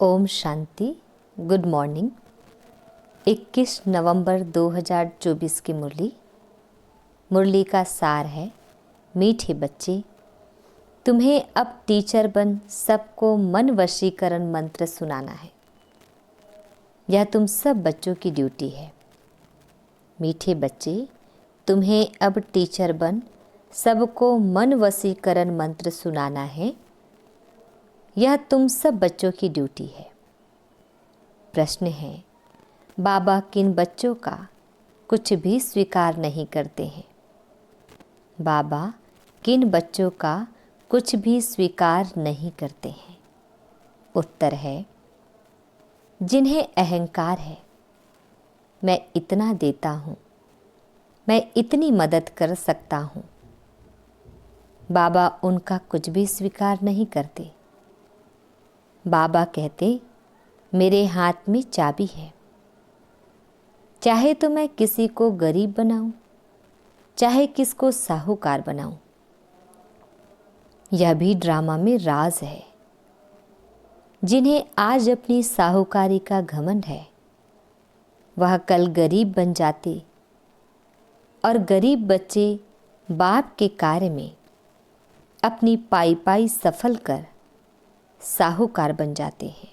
Om Shanti. Good morning. 21 नवंबर 2024 की मुरली का सार है, मीठे बच्चे, तुम्हें अब टीचर बन सबको मन वशीकरण मंत्र सुनाना है। यह तुम सब बच्चों की ड्यूटी है। मीठे बच्चे, तुम्हें अब टीचर बन सबको मन वशीकरण मंत्र सुनाना है। यह तुम सब बच्चों की ड्यूटी है। प्रश्न है, बाबा किन बच्चों का कुछ भी स्वीकार नहीं करते हैं? बाबा किन बच्चों का कुछ भी स्वीकार नहीं करते हैं? उत्तर है, जिन्हें अहंकार है, मैं इतना देता हूँ, मैं इतनी मदद कर सकता हूँ। बाबा उनका कुछ भी स्वीकार नहीं करते। बाबा कहते, मेरे हाथ में चाबी है, चाहे तो मैं किसी को गरीब बनाऊं, चाहे किसको साहूकार बनाऊं। यह भी ड्रामा में राज है। जिन्हें आज अपनी साहूकारी का घमंड है, वह कल गरीब बन जाते और गरीब बच्चे बाप के कार्य में अपनी पाई पाई सफल कर साहूकार बन जाते हैं।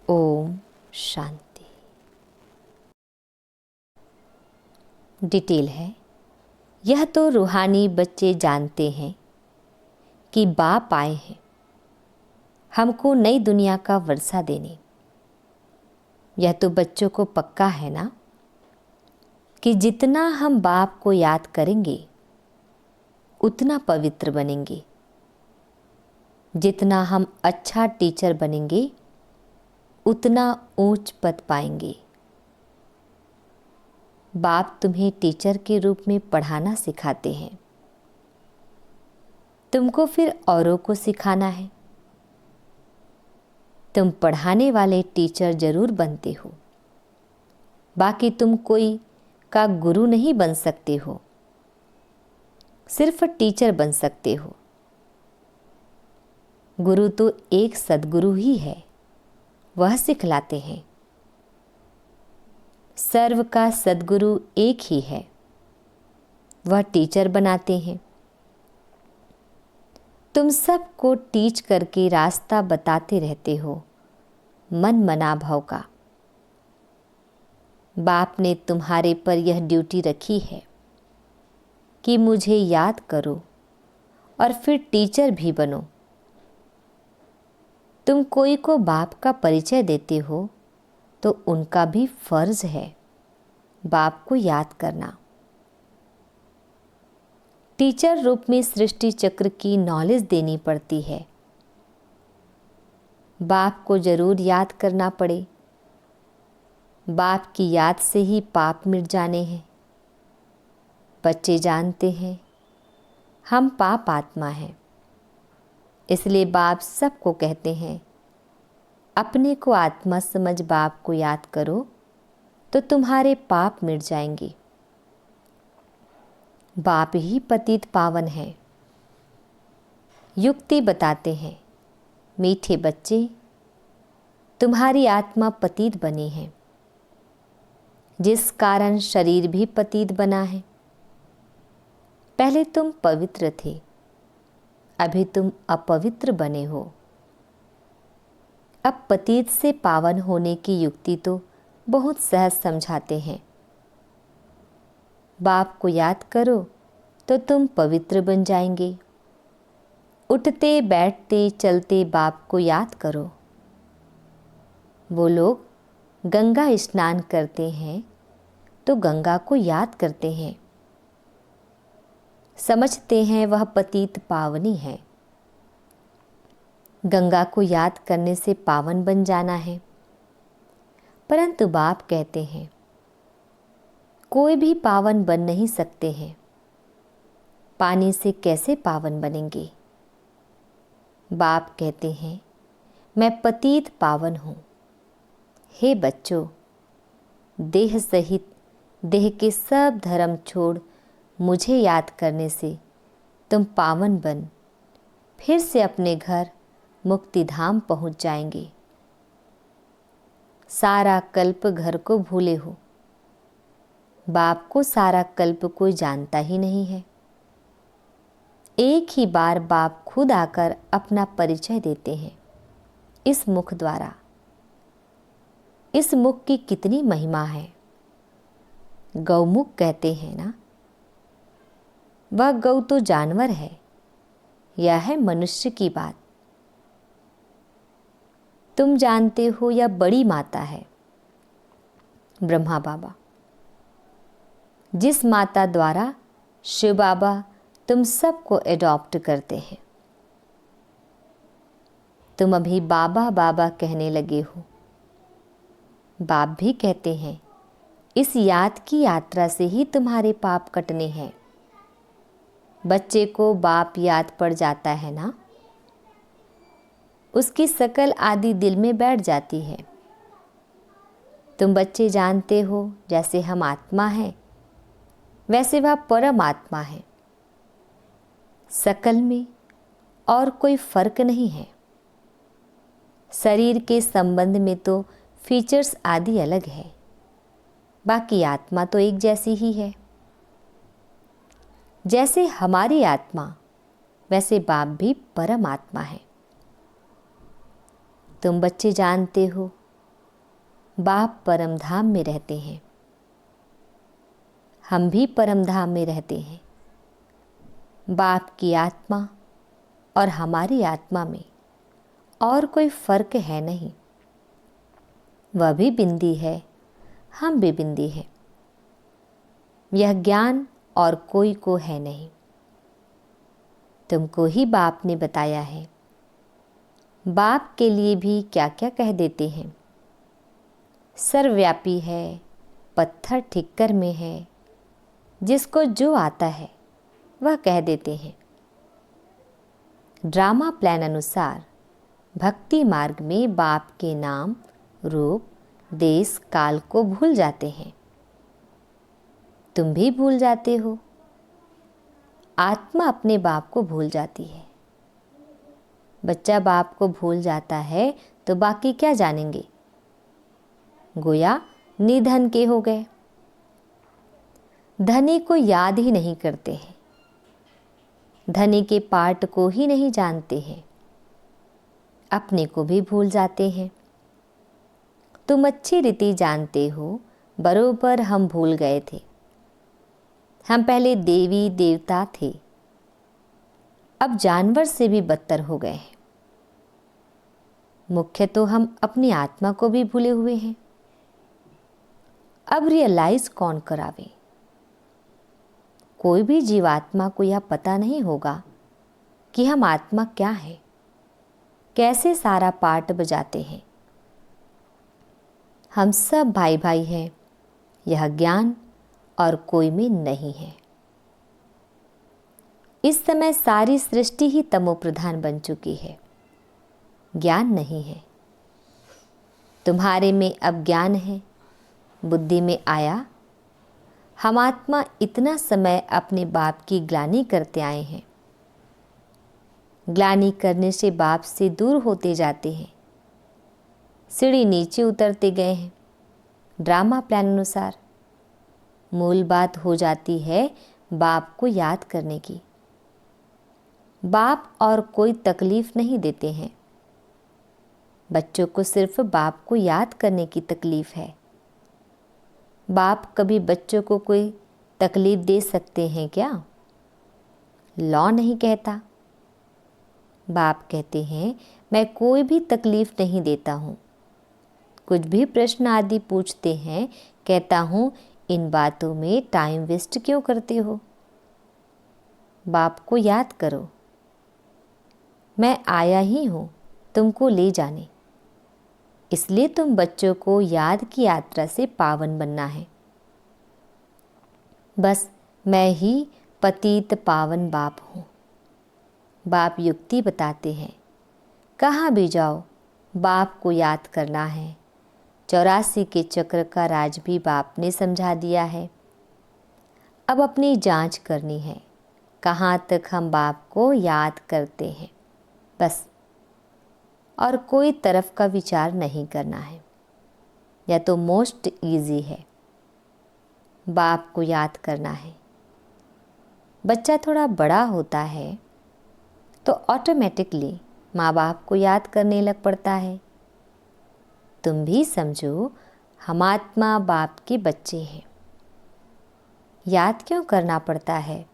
ओम शांति। डिटेल है, यह तो रूहानी बच्चे जानते हैं कि बाप आए हैं हमको नई दुनिया का वर्षा देने। यह तो बच्चों को पक्का है ना कि जितना हम बाप को याद करेंगे उतना पवित्र बनेंगे। जितना हम अच्छा टीचर बनेंगे उतना ऊंच पद पाएंगे। बाप तुम्हें टीचर के रूप में पढ़ाना सिखाते हैं, तुमको फिर औरों को सिखाना है। तुम पढ़ाने वाले टीचर जरूर बनते हो, बाकी तुम कोई का गुरु नहीं बन सकते हो, सिर्फ टीचर बन सकते हो। गुरु तो एक सद्गुरु ही है, वह सिखलाते हैं। सर्व का सद्गुरु एक ही है, वह टीचर बनाते हैं। तुम सबको टीच करके रास्ता बताते रहते हो मन मना भाव का। बाप ने तुम्हारे पर यह ड्यूटी रखी है कि मुझे याद करो और फिर टीचर भी बनो। तुम कोई को बाप का परिचय देते हो तो उनका भी फर्ज है बाप को याद करना। टीचर रूप में सृष्टि चक्र की नॉलेज देनी पड़ती है। बाप को जरूर याद करना पड़े। बाप की याद से ही पाप मिट जाने हैं। बच्चे जानते हैं हम पाप आत्मा हैं, इसलिए बाप सबको कहते हैं अपने को आत्मा समझ बाप को याद करो तो तुम्हारे पाप मिट जाएंगे। बाप ही पतित पावन है। युक्ति बताते हैं, मीठे बच्चे, तुम्हारी आत्मा पतित बनी है, जिस कारण शरीर भी पतित बना है। पहले तुम पवित्र थे, अभी तुम अपवित्र बने हो। अब पतित से पावन होने की युक्ति तो बहुत सहज समझाते हैं। बाप को याद करो तो तुम पवित्र बन जाएंगे। उठते बैठते चलते बाप को याद करो। वो लोग गंगा स्नान करते हैं तो गंगा को याद करते हैं, समझते हैं वह पतित पावनी है। गंगा को याद करने से पावन बन जाना है, परंतु बाप कहते हैं कोई भी पावन बन नहीं सकते हैं। पानी से कैसे पावन बनेंगे? बाप कहते हैं मैं पतित पावन हूँ। हे बच्चों, देह सहित देह के सब धर्म छोड़ मुझे याद करने से तुम पावन बन फिर से अपने घर मुक्ति धाम पहुँच जाएंगे। सारा कल्प घर को भूले हो। बाप को सारा कल्प कोई जानता ही नहीं है। एक ही बार बाप खुद आकर अपना परिचय देते हैं इस मुख द्वारा। इस मुख की कितनी महिमा है। गौमुख कहते हैं ना, वह गौ तो जानवर है, यह है मनुष्य की बात। तुम जानते हो यह बड़ी माता है, ब्रह्मा बाबा, जिस माता द्वारा शिव बाबा तुम सबको एडॉप्ट करते हैं। तुम अभी बाबा बाबा कहने लगे हो। बाप भी कहते हैं इस याद की यात्रा से ही तुम्हारे पाप कटने हैं। बच्चे को बाप याद पड़ जाता है ना, उसकी शकल आदि दिल में बैठ जाती है। तुम बच्चे जानते हो जैसे हम आत्मा हैं, वैसे वह परम आत्मा है। शकल में और कोई फर्क नहीं है। शरीर के संबंध में तो फीचर्स आदि अलग है, बाकी आत्मा तो एक जैसी ही है। जैसे हमारी आत्मा, वैसे बाप भी परम आत्मा है। तुम बच्चे जानते हो बाप परम धाम में रहते हैं, हम भी परम धाम में रहते हैं। बाप की आत्मा और हमारी आत्मा में और कोई फर्क है नहीं। वह भी बिंदी है, हम भी बिंदी है। यह ज्ञान और कोई को है नहीं। तुमको ही बाप ने बताया है। बाप के लिए भी क्या क्या कह देते हैं। सर्वव्यापी है, पत्थर ठिक्कर में है, जिसको जो आता है वह कह देते हैं। ड्रामा प्लान अनुसार भक्ति मार्ग में बाप के नाम, रूप, देश, काल को भूल जाते हैं। तुम भी भूल जाते हो। आत्मा अपने बाप को भूल जाती है। बच्चा बाप को भूल जाता है तो बाकी क्या जानेंगे। गोया निधन के हो गए। धनी को याद ही नहीं करते हैं, धनी के पार्ट को ही नहीं जानते हैं, अपने को भी भूल जाते हैं। तुम अच्छी रीति जानते हो, बरोबर हम भूल गए थे। हम पहले देवी देवता थे, अब जानवर से भी बदतर हो गए हैं। मुख्य तो हम अपनी आत्मा को भी भूले हुए हैं। अब रियलाइज कौन करावे। कोई भी जीवात्मा को यह पता नहीं होगा कि हम आत्मा क्या है, कैसे सारा पार्ट बजाते हैं। हम सब भाई भाई हैं, यह ज्ञान और कोई में नहीं है। इस समय सारी सृष्टि ही तमो प्रधान बन चुकी है, ज्ञान नहीं है। तुम्हारे में अब ज्ञान है, बुद्धि में आया। हम आत्मा इतना समय अपने बाप की ग्लानि करते आए हैं। ग्लानि करने से बाप से दूर होते जाते हैं, सीढ़ी नीचे उतरते गए हैं। ड्रामा प्लान अनुसार मूल बात हो जाती है बाप को याद करने की। बाप और कोई तकलीफ नहीं देते हैं। बच्चों को सिर्फ बाप को याद करने की तकलीफ है। बाप कभी बच्चों को कोई तकलीफ दे सकते हैं क्या? लॉ नहीं कहता। बाप कहते हैं मैं कोई भी तकलीफ नहीं देता हूँ। कुछ भी प्रश्न आदि पूछते हैं, कहता हूँ इन बातों में टाइम वेस्ट क्यों करते हो, बाप को याद करो। मैं आया ही हूँ तुमको ले जाने, इसलिए तुम बच्चों को याद की यात्रा से पावन बनना है। बस मैं ही पतित पावन बाप हूँ। बाप युक्ति बताते हैं, कहाँ भी जाओ बाप को याद करना है। 84 के चक्र का राज भी बाप ने समझा दिया है। अब अपनी जांच करनी है, कहाँ तक हम बाप को याद करते हैं। बस और कोई तरफ का विचार नहीं करना है। यह तो मोस्ट इजी है। बाप को याद करना है। बच्चा थोड़ा बड़ा होता है तो ऑटोमेटिकली माँ बाप को याद करने लग पड़ता है। तुम भी समझो, हम आत्मा बाप के बच्चे हैं। याद क्यों करना पड़ता है?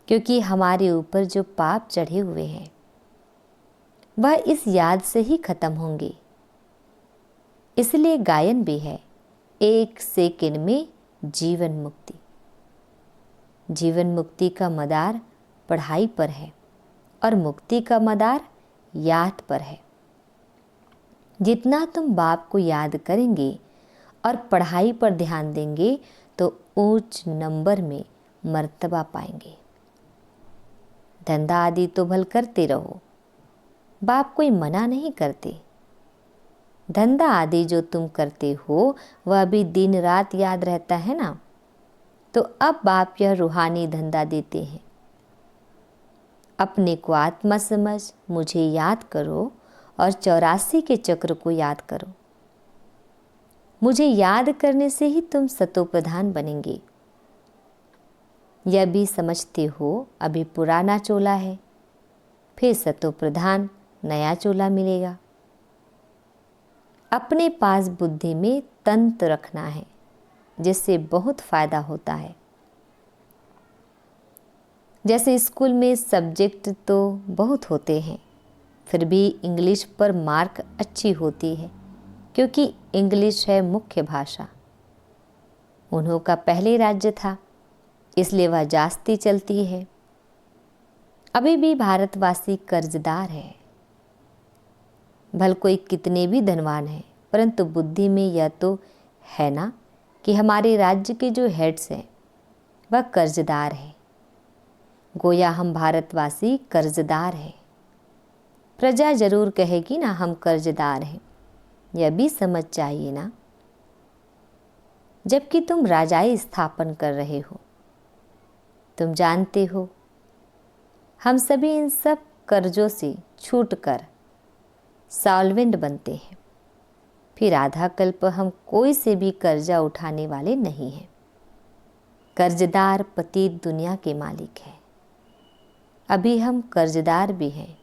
क्योंकि हमारे ऊपर जो पाप चढ़े हुए हैं वह इस याद से ही खत्म होंगे। इसलिए गायन भी है, 1 सेकंड में जीवन मुक्ति। जीवन मुक्ति का मदार पढ़ाई पर है और मुक्ति का मदार याद पर है। जितना तुम बाप को याद करेंगे और पढ़ाई पर ध्यान देंगे तो ऊंच नंबर में मर्तबा पाएंगे। धंधा आदि तो भल करते रहो, बाप कोई मना नहीं करते। धंधा आदि जो तुम करते हो वह भी दिन रात याद रहता है ना। तो अब बाप यह रूहानी धंधा देते हैं। अपने को आत्मा समझ, मुझे याद करो और 84 के चक्र को याद करो। मुझे याद करने से ही तुम सतो प्रधान बनेंगे। यह भी समझते हो अभी पुराना चोला है, फिर सतो प्रधान नया चोला मिलेगा। अपने पास बुद्धि में तंत्र रखना है, जिससे बहुत फायदा होता है। जैसे स्कूल में सब्जेक्ट तो बहुत होते हैं, फिर भी इंग्लिश पर मार्क अच्छी होती है, क्योंकि इंग्लिश है मुख्य भाषा। उन्हों का पहले राज्य था, इसलिए वह जास्ती चलती है। अभी भी भारतवासी कर्जदार है। भल कोई कितने भी धनवान है, परंतु बुद्धि में यह तो है ना कि हमारे राज्य के जो हेड्स हैं वह कर्जदार है। गोया हम भारतवासी कर्जदार हैं। प्रजा जरूर कहेगी ना हम कर्जदार हैं, यह भी समझ चाहिए ना। जबकि तुम राजाई स्थापन कर रहे हो, तुम जानते हो हम सभी इन सब कर्जों से छूटकर सॉल्वेंट बनते हैं। फिर आधा कल्प हम कोई से भी कर्जा उठाने वाले नहीं हैं। कर्जदार पतित दुनिया के मालिक है। अभी हम कर्जदार भी हैं,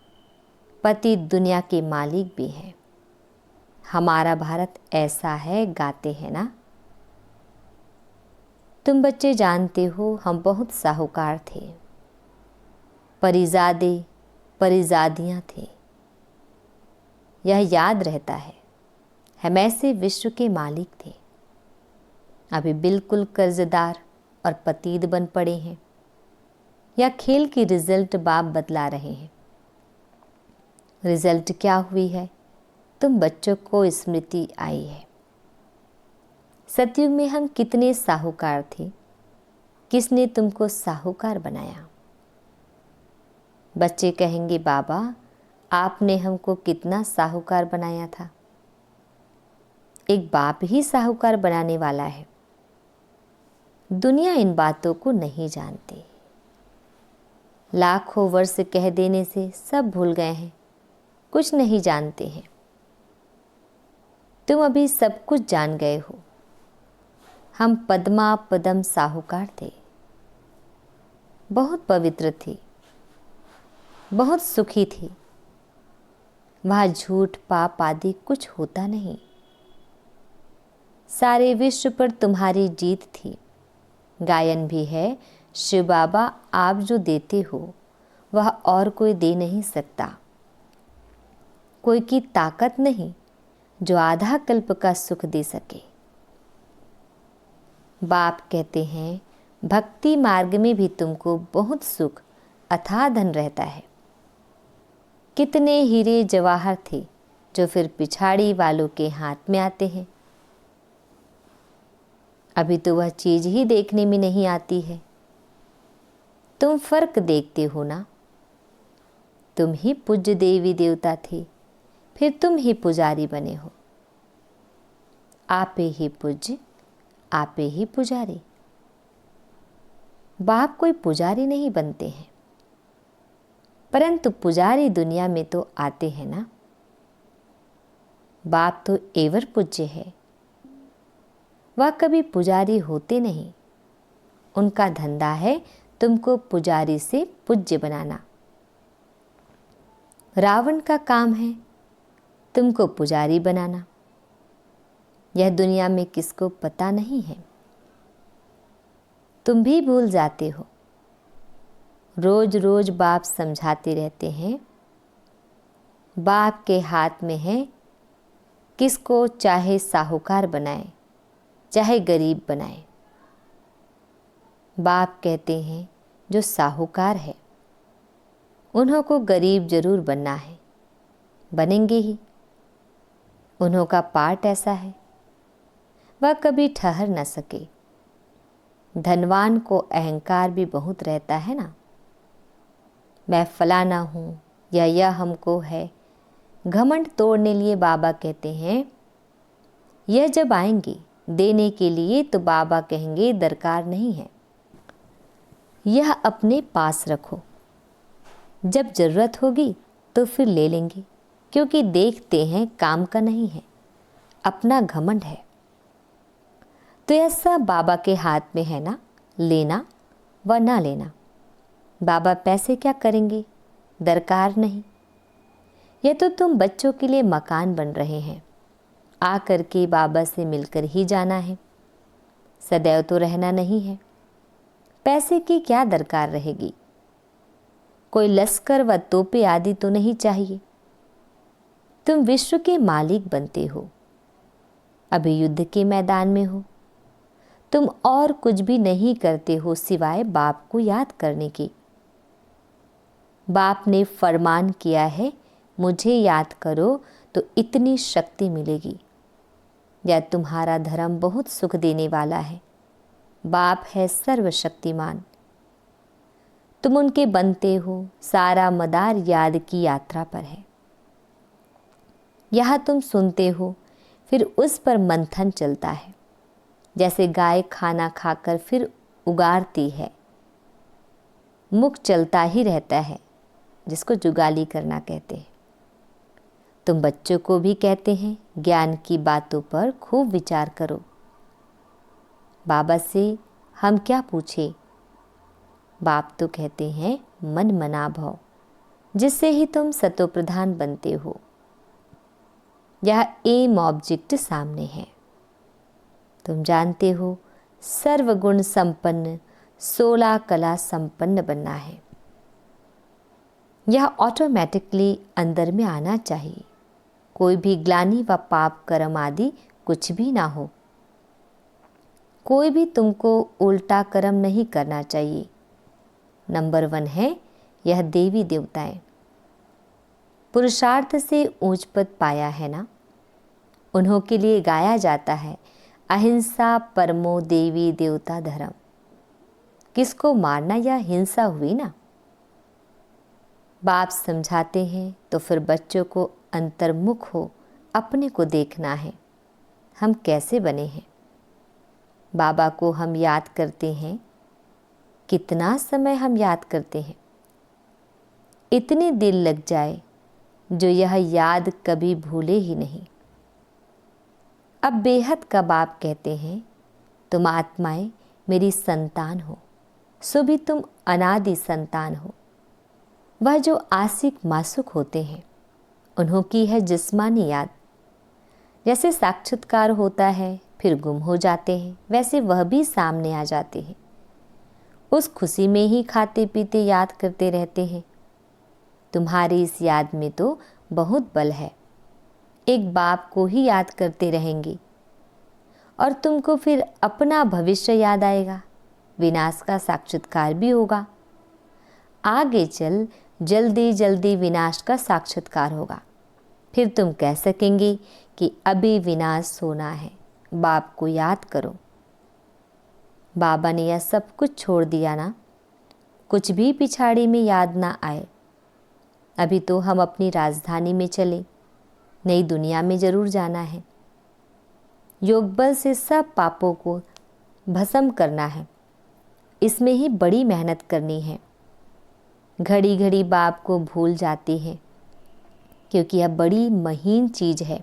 पतित दुनिया के मालिक भी हैं। हमारा भारत ऐसा है, गाते हैं ना। तुम बच्चे जानते हो हम बहुत साहूकार थे, परिजादे परिजादियाँ थे। यह याद रहता है, हम ऐसे विश्व के मालिक थे। अभी बिल्कुल कर्जदार और पतित बन पड़े हैं। या खेल की रिजल्ट बाप बतला रहे हैं। रिजल्ट क्या हुई है? तुम बच्चों को स्मृति आई है। सतयुग में हम कितने साहूकार थे, किसने तुमको साहूकार बनाया? बच्चे कहेंगे बाबा आपने हमको कितना साहूकार बनाया था। एक बाप ही साहूकार बनाने वाला है। दुनिया इन बातों को नहीं जानती। लाखों वर्ष कह देने से सब भूल गए हैं, कुछ नहीं जानते हैं। तुम अभी सब कुछ जान गए हो। हम पद्मा पदम साहूकार थे, बहुत पवित्र थे, बहुत सुखी थी। वहाँ झूठ पाप आदि कुछ होता नहीं। सारे विश्व पर तुम्हारी जीत थी। गायन भी है, शिव बाबा आप जो देते हो वह और कोई दे नहीं सकता। कोई की ताकत नहीं जो आधा कल्प का सुख दे सके। बाप कहते हैं भक्ति मार्ग में भी तुमको बहुत सुख अथाह धन रहता है। कितने हीरे जवाहर थे जो फिर पिछाड़ी वालों के हाथ में आते हैं। अभी तो वह चीज ही देखने में नहीं आती है। तुम फर्क देखते हो ना। तुम ही पूज्य देवी देवता थे, फिर तुम ही पुजारी बने हो। आपे ही पूज्य, आपे ही पुजारी। बाप कोई पुजारी नहीं बनते हैं। परंतु पुजारी दुनिया में तो आते हैं ना। बाप तो एवर पूज्य है, वह कभी पुजारी होते नहीं। उनका धंधा है तुमको पुजारी से पूज्य बनाना। रावण का काम है तुमको पुजारी बनाना। यह दुनिया में किसको पता नहीं है। तुम भी भूल जाते हो। रोज रोज बाप समझाते रहते हैं। बाप के हाथ में है किसको चाहे साहूकार बनाए चाहे गरीब बनाए। बाप कहते हैं जो साहूकार है उन्हों को गरीब जरूर बनना है, बनेंगे ही। उन्हों का पाठ ऐसा है, वह कभी ठहर न सके। धनवान को अहंकार भी बहुत रहता है ना, मैं फलाना हूँ या यह हमको है। घमंड तोड़ने लिए बाबा कहते हैं यह जब आएंगे देने के लिए तो बाबा कहेंगे दरकार नहीं है, यह अपने पास रखो, जब ज़रूरत होगी तो फिर ले लेंगे। क्योंकि देखते हैं काम का नहीं है, अपना घमंड है। तो यह सब बाबा के हाथ में है ना, लेना व ना लेना। बाबा पैसे क्या करेंगे, दरकार नहीं। यह तो तुम बच्चों के लिए मकान बन रहे हैं, आकर के बाबा से मिलकर ही जाना है, सदैव तो रहना नहीं है। पैसे की क्या दरकार रहेगी। कोई लश्कर व तोपे आदि तो नहीं चाहिए। तुम विश्व के मालिक बनते हो, अभी युद्ध के मैदान में हो। तुम और कुछ भी नहीं करते हो सिवाय बाप को याद करने की। बाप ने फरमान किया है मुझे याद करो तो इतनी शक्ति मिलेगी। यह तुम्हारा धर्म बहुत सुख देने वाला है। बाप है सर्वशक्तिमान, तुम उनके बनते हो। सारा मदार याद की यात्रा पर है। यहाँ तुम सुनते हो, फिर उस पर मंथन चलता है। जैसे गाय खाना खाकर फिर उगारती है, मुख चलता ही रहता है, जिसको जुगाली करना कहते हैं। तुम बच्चों को भी कहते हैं ज्ञान की बातों पर खूब विचार करो। बाबा से हम क्या पूछे। बाप तो कहते हैं मन मना भव, जिससे ही तुम सतोप्रधान बनते हो। यह एम ऑब्जेक्ट सामने है। तुम जानते हो सर्वगुण संपन्न 16 कला संपन्न बनना है। यह ऑटोमेटिकली अंदर में आना चाहिए। कोई भी ग्लानि व पाप कर्म आदि कुछ भी ना हो। कोई भी तुमको उल्टा कर्म नहीं करना चाहिए। नंबर 1 है यह देवी देवताएं। पुरुषार्थ से ऊंच पद पाया है ना, उन्हों के लिए गाया जाता है अहिंसा परमो देवी देवता धर्म। किसको मारना यह हिंसा हुई ना। बाप समझाते हैं तो फिर बच्चों को अंतर्मुख हो अपने को देखना है, हम कैसे बने हैं। बाबा को हम याद करते हैं। कितना समय हम याद करते हैं। इतने दिल लग जाए जो यह याद कभी भूले ही नहीं। अब बेहद का बाप कहते हैं तुम आत्माएं मेरी संतान हो, सो भी तुम अनादि संतान हो। वह जो आशिक मासूक होते हैं उन्हों की है जिस्मानी याद। जैसे साक्षात्कार होता है फिर गुम हो जाते हैं, वैसे वह भी सामने आ जाते हैं। उस खुशी में ही खाते पीते याद करते रहते हैं। तुम्हारी इस याद में तो बहुत बल है। एक बाप को ही याद करते रहेंगे और तुमको फिर अपना भविष्य याद आएगा। विनाश का साक्षात्कार भी होगा। आगे चल जल्दी जल्दी विनाश का साक्षात्कार होगा। फिर तुम कह सकेंगे कि अभी विनाश होना है, बाप को याद करो। बाबा ने यह सब कुछ छोड़ दिया ना, कुछ भी पिछाड़ी में याद ना आए। अभी तो हम अपनी राजधानी में चले, नई दुनिया में जरूर जाना है। योग बल से सब पापों को भस्म करना है, इसमें ही बड़ी मेहनत करनी है। घड़ी घड़ी बाप को भूल जाते हैं, क्योंकि यह बड़ी महीन चीज़ है।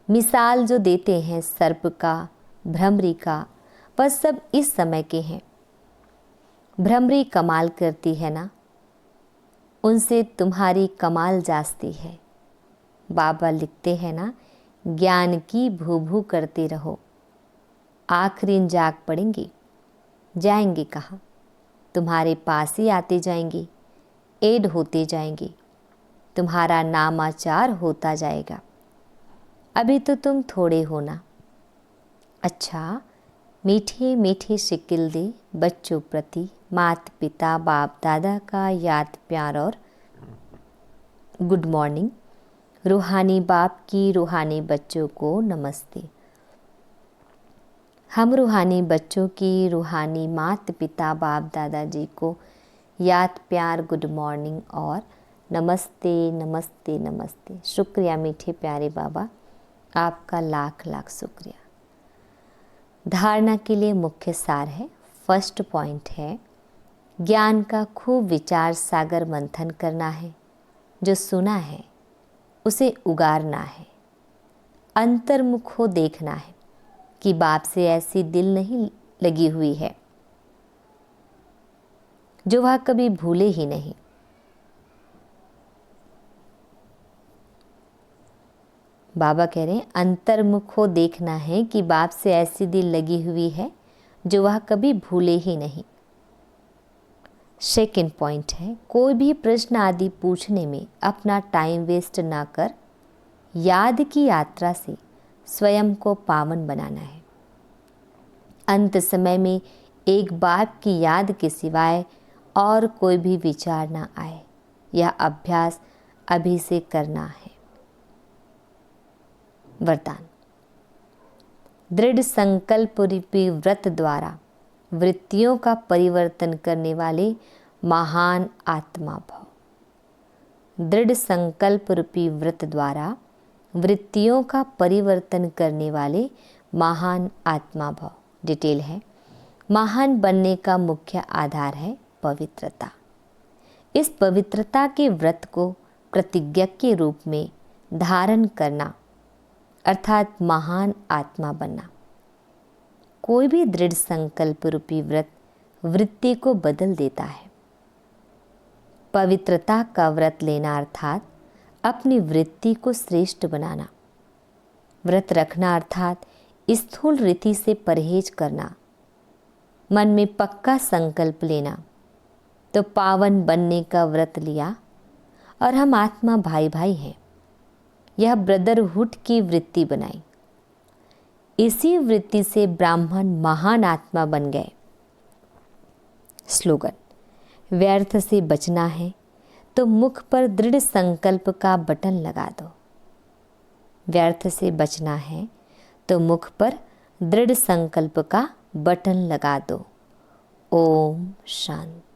मिसाल जो देते हैं सर्प का, भ्रमरी का, वह सब इस समय के हैं। भ्रमरी कमाल करती है ना, उनसे तुम्हारी कमाल जास्ती है। बाबा लिखते हैं ना, ज्ञान की भू भू करते रहो, आखिरी जाग पड़ेंगे। जाएंगे कहाँ? तुम्हारे पास ही आते जाएंगे, ऐड होते जाएंगे, तुम्हारा नामाचार होता जाएगा। अभी तो तुम थोड़े हो ना। अच्छा, मीठे मीठे शिकिल दे बच्चों प्रति माता पिता बाप दादा का याद प्यार और गुड मॉर्निंग। रूहानी बाप की रूहानी बच्चों को नमस्ते। हम रूहानी बच्चों की रूहानी माता पिता बाप दादाजी को याद प्यार गुड मॉर्निंग और नमस्ते नमस्ते नमस्ते। शुक्रिया मीठे प्यारे बाबा, आपका लाख लाख शुक्रिया। धारणा के लिए मुख्य सार है, फर्स्ट पॉइंट है, ज्ञान का खूब विचार सागर मंथन करना है। जो सुना है उसे उगारना है। अंतर्मुख हो देखना है कि बाप से ऐसी दिल नहीं लगी हुई है जो वह कभी भूले ही नहीं। बाबा कह रहे हैं अंतर्मुख हो देखना है कि बाप से ऐसी दिल लगी हुई है जो वह कभी भूले ही नहीं। सेकंड पॉइंट है, कोई भी प्रश्न आदि पूछने में अपना टाइम वेस्ट ना कर याद की यात्रा से स्वयं को पावन बनाना है। अंत समय में एक बाप की याद के सिवाय और कोई भी विचार ना आए। यह अभ्यास अभी से करना है। वरदान, दृढ़ संकल्प रूपी व्रत द्वारा वृत्तियों का परिवर्तन करने वाले महान आत्मा भव। दृढ़ संकल्प रूपी व्रत द्वारा वृत्तियों का परिवर्तन करने वाले महान आत्मा भव। डिटेल है, महान बनने का मुख्य आधार है पवित्रता। इस पवित्रता के व्रत को प्रतिज्ञा के रूप में धारण करना अर्थात महान आत्मा बनना। कोई भी दृढ़ संकल्प रूपी व्रत वृत्ति को बदल देता है। पवित्रता का व्रत लेना अर्थात अपनी वृत्ति को श्रेष्ठ बनाना। व्रत रखना अर्थात स्थूल रीति से परहेज करना। मन में पक्का संकल्प लेना। तो पावन बनने का व्रत लिया और हम आत्मा भाई भाई हैं। यह ब्रदरहुड की वृत्ति बनाई। इसी वृत्ति से ब्राह्मण महान आत्मा बन गए। स्लोगन, व्यर्थ से बचना है तो मुख पर दृढ़ संकल्प का बटन लगा दो। व्यर्थ से बचना है तो मुख पर दृढ़ संकल्प का बटन लगा दो। ओम शांति।